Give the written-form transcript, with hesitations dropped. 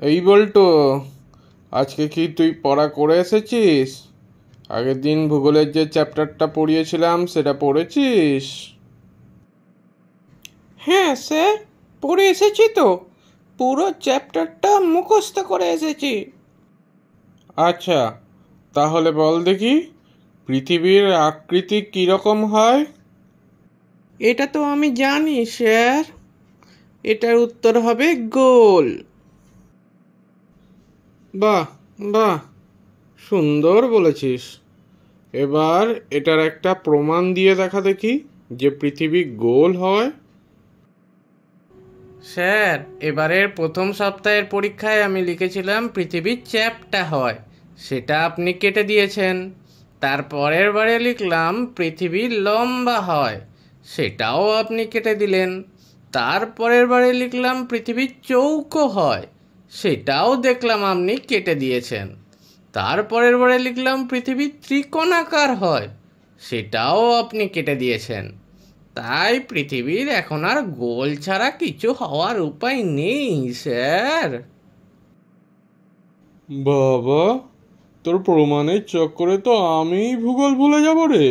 এই বলতো, আজকে কি তুই পড়া করে এসেছিস? আগের দিন ভূগোলের যে চ্যাপ্টারটা পড়িয়েছিলাম সেটা পড়েছিস? হ্যাঁ স্যার, পড়ে এসেছি তো। পুরো চ্যাপ্টারটা মুখস্থ করে এসেছি। আচ্ছা, তাহলে বল দেখি, পৃথিবীর আকৃতি কীরকম হয়? এটা তো আমি জানি স্যার। এটার উত্তর হবে গোল। বাহ, বাহ, সুন্দর বলেছিস। এবার এটার একটা প্রমাণ দিয়ে দেখা দেখি যে পৃথিবী গোল হয়। স্যার, এবারের প্রথম সপ্তাহের পরীক্ষায় আমি লিখেছিলাম পৃথিবীর চ্যাপ্টা হয়, সেটা আপনি কেটে দিয়েছেন। তারপরের বারে লিখলাম পৃথিবী লম্বা হয়, সেটাও আপনি কেটে দিলেন। তারপরের বারে লিখলাম পৃথিবী চৌকো হয়, সেটাও দেখলাম আপনি কেটে দিয়েছেন। তারপরের বারে লিখলাম পৃথিবী ত্রিকোণাকার হয়, সেটাও আপনি কেটে দিয়েছেন। তাই পৃথিবীর এখন আর গোল ছাড়া কিছু হওয়ার উপায় নেই স্যার। বাবা, তোর প্রমাণের চক্করে তো আমি ভূগোল ভুলে যাব রে।